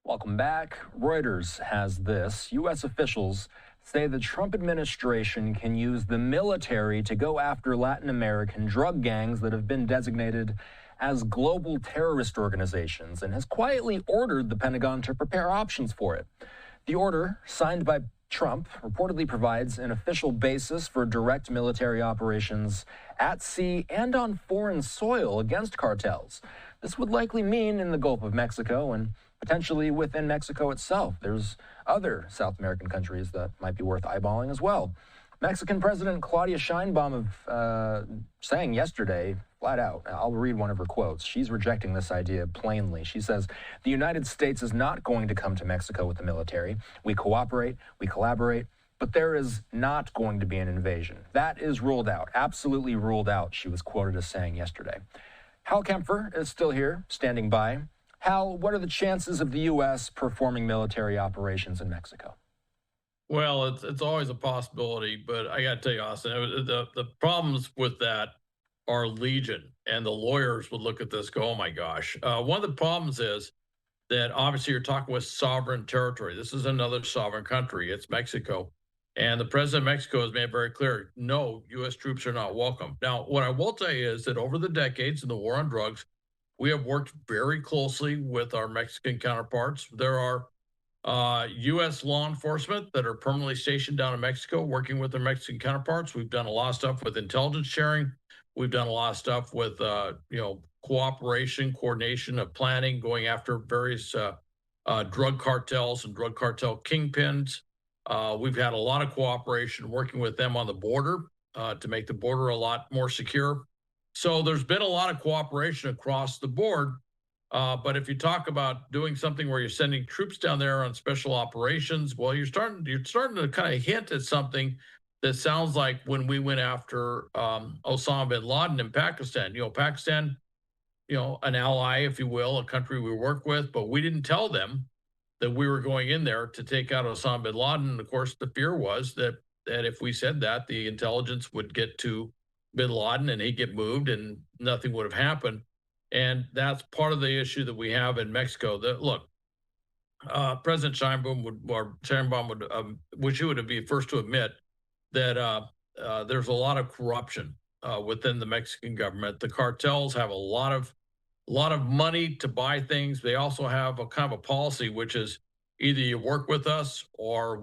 Welcome back. Reuters has this. U.S. officials say the Trump administration can use the military to go after Latin American drug gangs that have been designated as global terrorist organizations and has quietly ordered the Pentagon to prepare options for it. The order, signed by Trump, reportedly provides an official basis for direct military operations at sea and on foreign soil against cartels. This would likely mean in the Gulf of Mexico and potentially within Mexico itself. There's other South American countries that might be worth eyeballing as well. Mexican President Claudia Sheinbaum saying yesterday, flat out, I'll read one of her quotes. She's rejecting this idea plainly. She says, the United States is not going to come to Mexico with the military. We cooperate, we collaborate, but there is not going to be an invasion. That is ruled out, absolutely ruled out, she was quoted as saying yesterday. Hal Kempfer is still here, standing by. Hal, what are the chances of the U.S. performing military operations in Mexico? Well, it's always a possibility, but I got to tell you, Austin, the problems with that are legion, and the lawyers would look at this, go, oh my gosh. One of the problems is that obviously you're talking with sovereign territory. This is another sovereign country. It's Mexico. And the president of Mexico has made it very clear, no, U.S. troops are not welcome. Now, what I will tell you is that over the decades in the war on drugs, we have worked very closely with our Mexican counterparts. There are U.S. law enforcement that are permanently stationed down in Mexico working with their Mexican counterparts. We've done a lot of stuff with intelligence sharing. We've done a lot of stuff with, cooperation, coordination of planning, going after various drug cartels and drug cartel kingpins. We've had a lot of cooperation working with them on the border to make the border a lot more secure. So there's been a lot of cooperation across the board. But if you talk about doing something where you're sending troops down there on special operations, well, you're starting to kind of hint at something that sounds like when we went after Osama bin Laden in Pakistan. Pakistan, an ally, if you will, a country we work with, but we didn't tell them that we were going in there to take out Osama bin Laden. And of course, the fear was that if we said that, the intelligence would get to bin Laden and he'd get moved and nothing would have happened. And that's part of the issue that we have in Mexico. That look, President Sheinbaum would be first to admit that there's a lot of corruption within the Mexican government. The cartels have a lot of money to buy things. They also have a kind of a policy, which is either you work with us or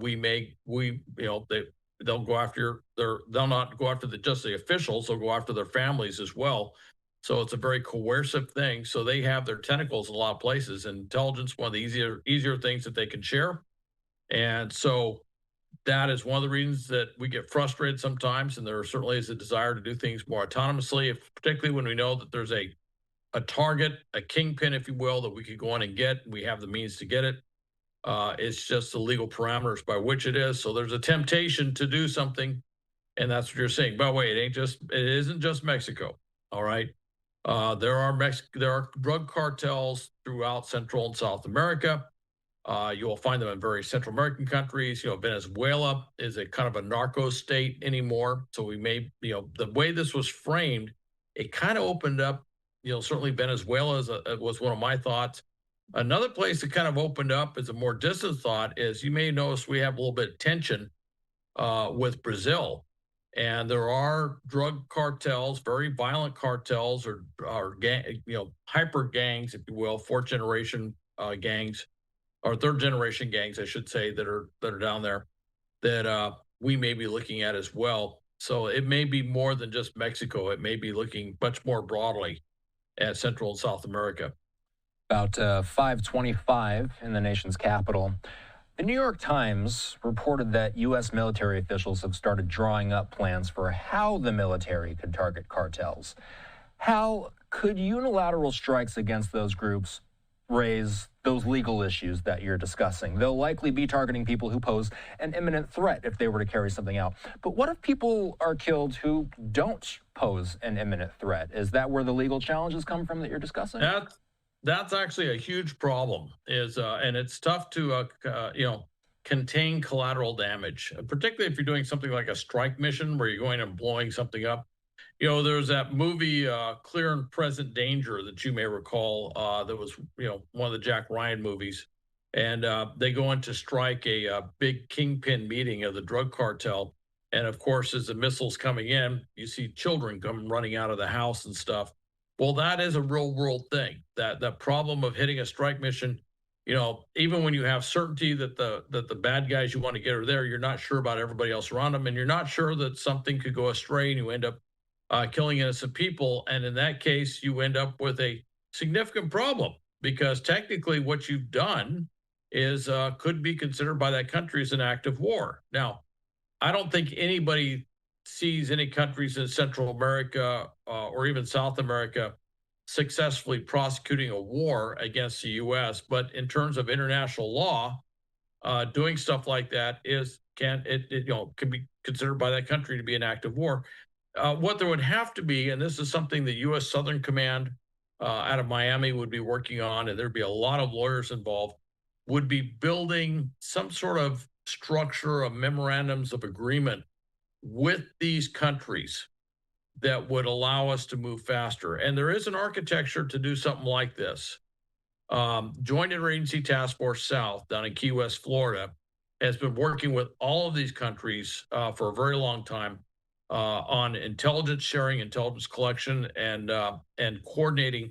they'll go after they'll not go after just the officials. They'll go after their families as well. So it's a very coercive thing. So they have their tentacles in a lot of places. And intelligence, one of the easier things that they can share. And so that is one of the reasons that we get frustrated sometimes. And there certainly is a desire to do things more autonomously, particularly when we know that there's a target, a kingpin, if you will, that we could go in and get. We have the means to get it. It's just the legal parameters by which it is. So there's a temptation to do something. And that's what you're saying. By the way, it isn't just Mexico. All right. There are drug cartels throughout Central and South America. You will find them in various Central American countries. Venezuela is a kind of a narco state anymore. So the way this was framed, it kind of opened up. Certainly Venezuela was one of my thoughts. Another place that kind of opened up as a more distant thought is you may notice we have a little bit of tension with Brazil. And there are drug cartels, very violent cartels, or hyper gangs, if you will, fourth generation gangs, or third generation gangs, I should say, that are down there that we may be looking at as well. So it may be more than just Mexico. It may be looking much more broadly at Central and South America. About 5:25 in the nation's capital. The New York Times reported that U.S. military officials have started drawing up plans for how the military could target cartels. How could unilateral strikes against those groups raise those legal issues that you're discussing? They'll likely be targeting people who pose an imminent threat if they were to carry something out. But what if people are killed who don't pose an imminent threat? Is that where the legal challenges come from that you're discussing? That's actually a huge problem, and it's tough to contain collateral damage, particularly if you're doing something like a strike mission where you're going and blowing something up. There's that movie Clear and Present Danger that you may recall that was one of the Jack Ryan movies, and they go in to strike a big kingpin meeting of the drug cartel. And of course, as the missiles coming in, you see children come running out of the house and stuff. Well, that is a real world thing. That problem of hitting a strike mission, even when you have certainty that the bad guys you want to get are there, you're not sure about everybody else around them, and you're not sure that something could go astray and you end up killing innocent people. And in that case, you end up with a significant problem because technically what you've done is could be considered by that country as an act of war. Now, I don't think anybody sees any countries in Central America or even South America successfully prosecuting a war against the U.S. But in terms of international law, doing stuff like that can be considered by that country to be an act of war. What there would have to be, and this is something the U.S. Southern Command out of Miami would be working on, and there'd be a lot of lawyers involved, would be building some sort of structure of memorandums of agreement with these countries that would allow us to move faster. And there is an architecture to do something like this. Joint Interagency Task Force South down in Key West, Florida, has been working with all of these countries for a very long time on intelligence sharing, intelligence collection, and coordinating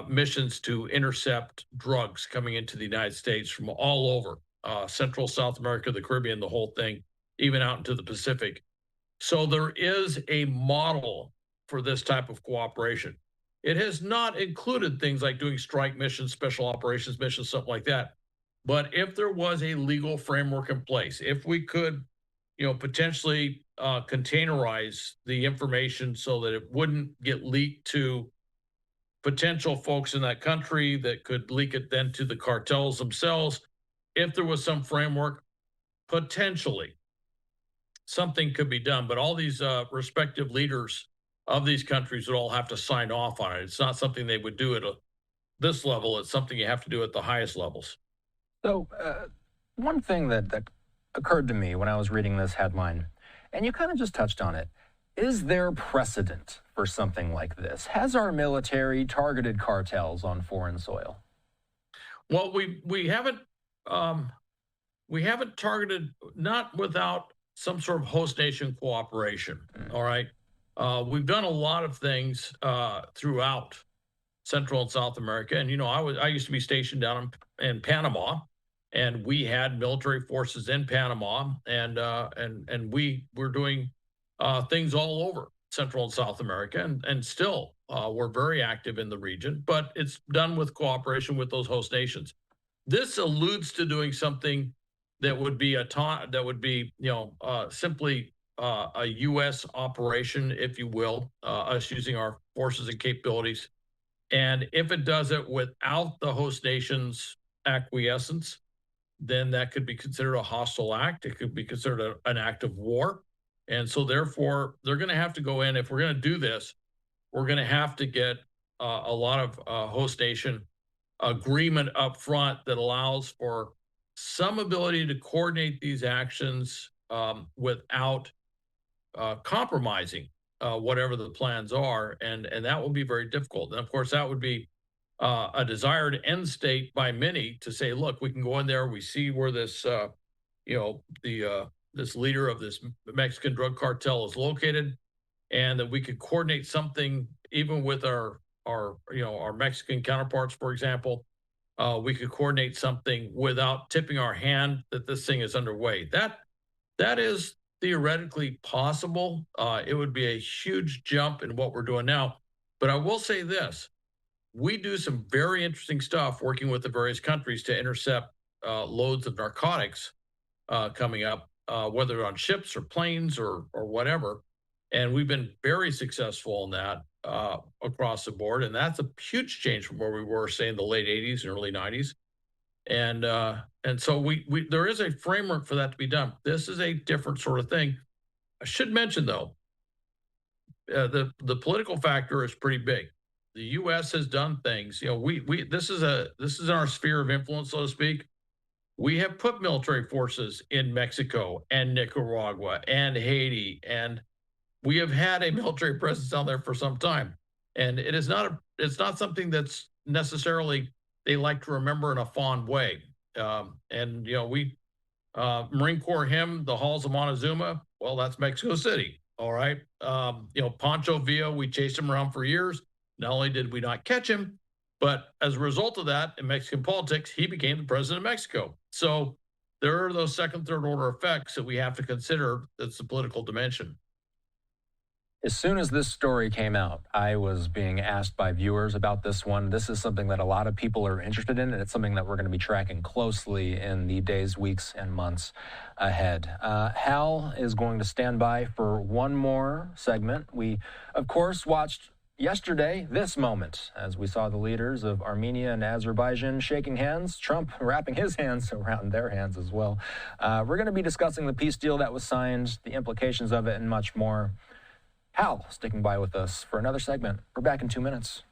missions to intercept drugs coming into the United States from all over Central, South America, the Caribbean, the whole thing, even out into the Pacific. So there is a model for this type of cooperation. It has not included things like doing strike missions, special operations missions, something like that. But if there was a legal framework in place, if we could, potentially containerize the information so that it wouldn't get leaked to potential folks in that country that could leak it then to the cartels themselves, if there was some framework, potentially something could be done. But all these respective leaders of these countries would all have to sign off on it. It's not something they would do at this level. It's something you have to do at the highest levels. So one thing that occurred to me when I was reading this headline, and you kind of just touched on it, is there precedent for something like this? Has our military targeted cartels on foreign soil? Well, we haven't targeted, not without some sort of host nation cooperation. All right. We've done a lot of things throughout Central and South America. And, I used to be stationed down in Panama, and we had military forces in Panama, and we were doing things all over Central and South America, and still we're very active in the region, but it's done with cooperation with those host nations. This alludes to doing something that would be simply a U.S. operation, if you will, us using our forces and capabilities. And if it does it without the host nation's acquiescence, then that could be considered a hostile act. It could be considered an act of war. And so therefore, they're going to have to go in. If we're going to do this, we're going to have to get a lot of host nation agreement up front that allows for some ability to coordinate these actions without compromising whatever the plans are. And that will be very difficult. And of course, that would be a desired end state by many to say, look, we can go in there. We see where this, this leader of this Mexican drug cartel is located, and that we could coordinate something even with our Mexican counterparts, for example. We could coordinate something without tipping our hand that this thing is underway. That is theoretically possible. It would be a huge jump in what we're doing now. But I will say this. We do some very interesting stuff working with the various countries to intercept loads of narcotics coming up, whether on ships or planes or whatever. And we've been very successful in that across the board. And that's a huge change from where we were, say, in the late 80s and early 90s. And so we there is a framework for that to be done. This is a different sort of thing. I should mention, though, the political factor is pretty big. The U.S. has done things. This is our sphere of influence, so to speak. We have put military forces in Mexico and Nicaragua and Haiti, and we have had a military presence down there for some time. And it's not something that's necessarily they like to remember in a fond way. And, we Marine Corps him, the halls of Montezuma. Well, that's Mexico City. All right. Pancho Villa, we chased him around for years. Not only did we not catch him, but as a result of that, in Mexican politics, he became the president of Mexico. So there are those second, third order effects that we have to consider. That's the political dimension. As soon as this story came out, I was being asked by viewers about this one. This is something that a lot of people are interested in, and it's something that we're going to be tracking closely in the days, weeks, and months ahead. Hal is going to stand by for one more segment. We, of course, watched yesterday this moment as we saw the leaders of Armenia and Azerbaijan shaking hands, Trump wrapping his hands around their hands as well. We're going to be discussing the peace deal that was signed, the implications of it, and much more. Hal sticking by with us for another segment. We're back in 2 minutes.